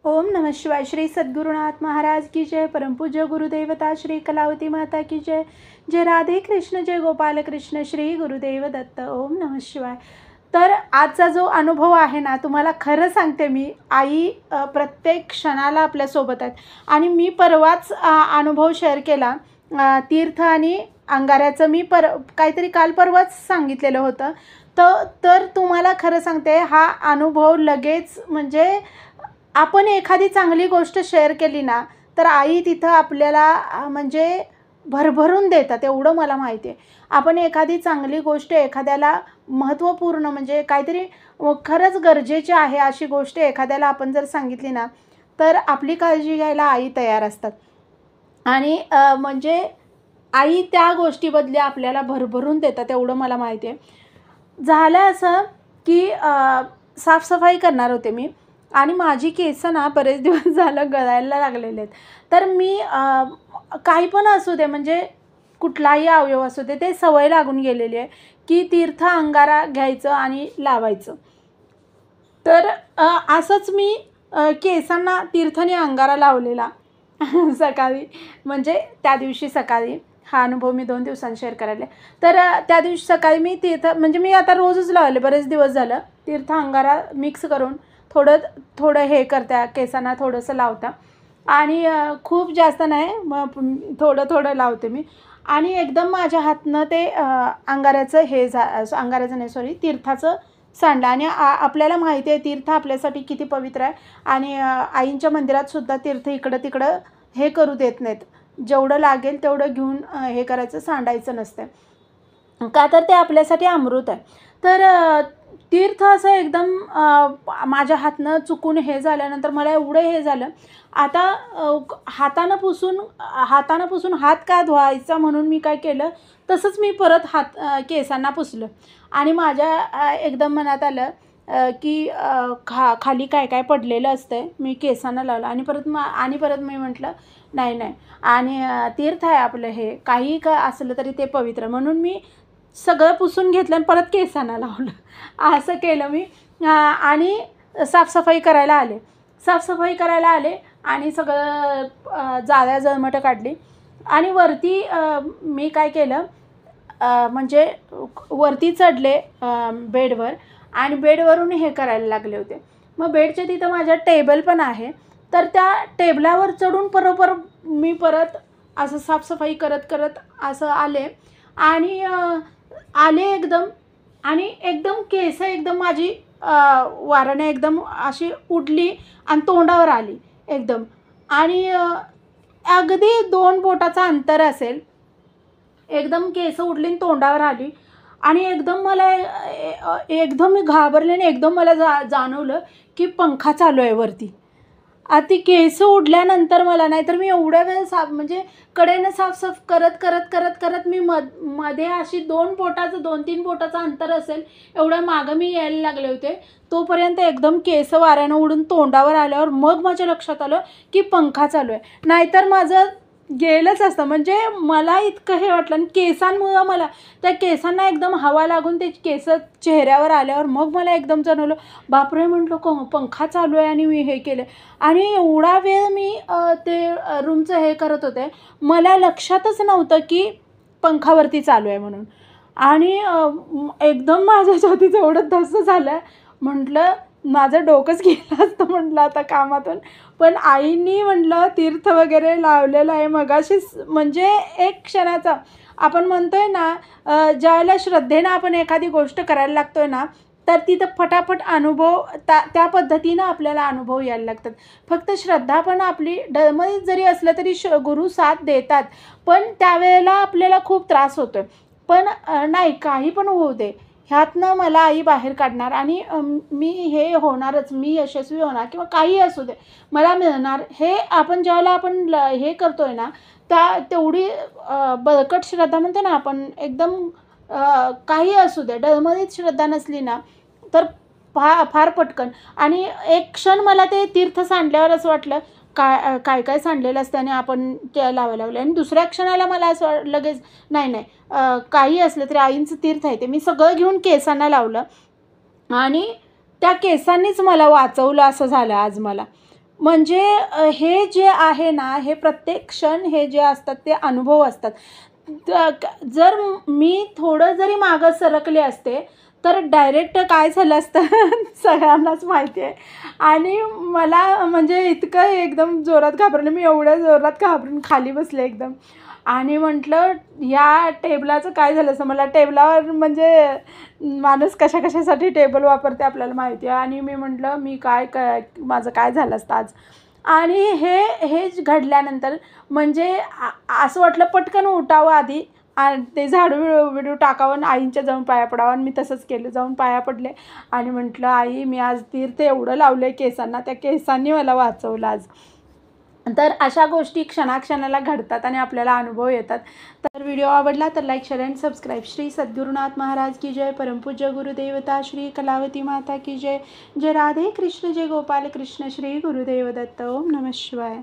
ओम नमः शिवाय। श्री सद्गुरुनाथ महाराज की जय। परमपूज्य गुरुदेवता श्री कलावती माता की जय। जय राधे कृष्ण, जय गोपाल कृष्ण, श्री गुरुदेव दत्त। ओम नमः शिवाय। तर आजचा जो अनुभव आहे ना, तुम्हाला खरं सांगते मी, आई प्रत्येक क्षणाला आपल्यासोबत आहेत. आणि मी परवाच अनुभव शेअर केला तीर्थ आणि अंगाऱ्याचं. मी काहीतरी काल परवाच सांगितलेलं होतं. तर तुम्हाला खरं सांगते, हा अनुभव लगेच म्हणजे आपण एखादी चांगली गोष्ट शेअर केली ना, तर आई तिथं आपल्याला म्हणजे भरभरून देतात, एवढं मला माहिती आहे. आपण एखादी चांगली गोष्ट एखाद्याला महत्त्वपूर्ण म्हणजे काहीतरी खरंच गरजेची आहे अशी गोष्ट एखाद्याला आपण जर सांगितली ना, तर आपली काळजी घ्यायला आई तयार असतात. आणि म्हणजे आई त्या गोष्टीबदली आपल्याला भरभरून देतात, एवढं मला माहिती आहे. झालं असं की साफसफाई करणार होते मी आणि माझी केस ना बरेच दिवस झालं गळायला लागलेले आहेत. तर मी काही पण असू दे, म्हणजे कुठलाही अवयव असू दे, ते सवय लागून गेलेली आहे की तीर्थ अंगारा घ्यायचं आणि लावायचं. तर असंच मी केसांना तीर्थाने अंगारा लावलेला सकाळी, म्हणजे त्या दिवशी सकाळी. हा अनुभव मी 2 दिवसांनी शेअर करायला. तर त्या दिवशी सकाळी मी तीर्थ म्हणजे मी आता रोजच लावले, बरेच दिवस झालं तीर्थ अंगारा मिक्स करून थोडं थोडं हे करता, केसांना थोडंसं लावता. आणि खूप जास्त नाही, मग थोडं थोडं लावते मी. आणि एकदम माझ्या हातनं ते अंगाऱ्याचं हे अंगाऱ्याचं नाही, सॉरी, तीर्थाचं सांडलं. आणि आपल्याला माहिती आहे तीर्थ आपल्यासाठी किती पवित्र आहे. आणि आईंच्या मंदिरात सुद्धा तीर्थ इकडं तिकडं हे करू देत नाहीत. जेवढं लागेल तेवढं घेऊन हे करायचं, सांडायचं नसतं. का तर ते आपल्यासाठी अमृत आहे. तर तीर्थ असं एकदम माझ्या हातनं चुकून हे झाल्यानंतर मला एवढं हे झालं. आता हातानं पुसून हात का धुवायचा म्हणून मी काय केलं, तसंच मी परत केसांना पुसलं. आणि माझ्या एकदम मनात आलं की खाली काय काय पडलेलं असतं, मी केसांना लावलं. आणि परत मी म्हटलं नाही नाही, आणि तीर्थ आहे आपलं, हे काही का असलं तरी ते पवित्र, म्हणून मी सगळं पुसून घेतलं आणि परत केसांना लावलं. असं केलं मी. आणि साफसफाई करायला आले आणि सगळं जाळ्या जळमटं काढली. आणि वरती मी काय केलं, म्हणजे वरती चढले बेडवर आणि बेडवरून हे करायला लागले होते. मग बेडच्या तिथं माझ्या टेबल पण आहे. तर त्या टेबलावर चढून बरोबर मी परत असं साफसफाई करत असं आले. आणि एकदम, आणि एकदम केस एकदम माझी वाऱ्याने एकदम अशी उडली आणि तोंडावर आली एकदम. आणि अगदी 2 बोटाचं अंतर असेल, एकदम केस उडली आणि तोंडावर आली. आणि एकदम मला एकदम मी घाबरले आणि एकदम मला जाणवलं की पंखा चालू आहे वरती. ती केस उडल्यानंतर मला, नाहीतर मी एवढ्या वेळ म्हणजे कडेनं साफसाफ करत मी मध्ये अशी 2-3 बोटाचं अंतर असेल एवढ्या मागं मी यायला लागले होते. तोपर्यंत एकदम केस वाऱ्यानं उडून तोंडावर आल्यावर मग माझ्या लक्षात आलं की पंखा चालू आहे. नाहीतर माझं गेलंच असतं. म्हणजे मला इतकं हे वाटलं, आणि केसांमुळं मला त्या केसांना एकदम हवा लागून ते केस चेहऱ्यावर आल्यावर मग मला एकदम जाणवलं, बापरे, म्हटलं पंखा चालू आहे आणि मी हे केलं. आणि एवढा वेळ मी ते रूमचं हे करत होते, मला लक्षातच नव्हतं की पंखावरती चालू आहे म्हणून. आणि एकदम माझ्या छातीचं एवढं धस्स झालं, म्हटलं माझं डोकंच गेलं असतं म्हटलं आता कामातून. पण आईनी म्हटलं तीर्थ वगैरे लावलेलं आहे मगाशीच, म्हणजे एक क्षणाचा आपण म्हणतोय ना, ज्यावेळेला श्रद्धेनं आपण एखादी गोष्ट करायला लागतोय ना, तर तिथं फटाफट अनुभव त्या पद्धतीनं आपल्याला अनुभव यायला लागतात. फक्त श्रद्धा पण आपली डळमळीत जरी असलं तरी गुरु साथ देतात. पण त्यावेळेला आपल्याला खूप त्रास होतो आहे. पण नाही, काही पण होऊ दे, ह्यातनं मला आई बाहेर काढणार. आणि मी हे होणारच, मी यशस्वी होणार, किंवा काही असू दे मला मिळणार. हे आपण ज्यावेळेला आपण हे करतोय ना, तेवढी बळकट श्रद्धा म्हणतो ना आपण, एकदम काही असू दे, डळमळीत श्रद्धा नसली ना, तर फार पटकन. आणि एक क्षण मला ते तीर्थ सांडल्यावर असं वाटलं, काय सांडलेलं असतं आणि आपण त्या लावायला लागले. आणि दुसऱ्या क्षणाला मला असं लगेच नाही, काही असलं तरी आईंचं तीर्थ आहे ते. मी सगळं घेऊन केसांना लावलं आणि त्या केसांनीच मला वाचवलं असं झालं आज मला. म्हणजे हे जे आहे ना, हे प्रत्येक क्षण हे जे असतात ते अनुभव असतात. जर मी थोडं जरी मागं सरकले असते, तर डायरेक्ट काय झालं असतं सगळ्यांनाच माहिती आहे. आणि मला म्हणजे इतकं एकदम जोरात घाबरले. मी एवढ्या जोरात घाबरून खाली बसले एकदम. आणि म्हटलं या टेबलाचं काय झालं असं. मला टेबलावर म्हणजे माणूस कशा-कशासाठी टेबल वापरते आपल्याला माहिती आहे. आणि मी म्हटलं मी माझं काय झालं असतं आज. आणि हे घडल्यानंतर म्हणजे असं वाटलं पटकन उठावं आधी आणि ते झाडू-बिडू टाकावं आणि आईंच्या जाऊन पाया पडावं आणि मी तसंच केलं. जाऊन पाया पडले आणि म्हटलं, "आई, मी आज तीर्थ एवढं लावलंय केसांना, त्या केसांनी मला वाचवलं आज." तर अशा गोष्टी क्षणाक्षणाला घडतात आणि आपल्याला अनुभव येतात. तर व्हिडिओ आवडला तर like, share and subscribe. Shri Sadgurunath Maharaj की जय. परमपूज्य गुरुदेवता श्री कलावती माता की जय. जय राधे कृष्ण, जय गोपाल कृष्ण, श्री गुरुदेव दत्त. ओम नमः शिवाय.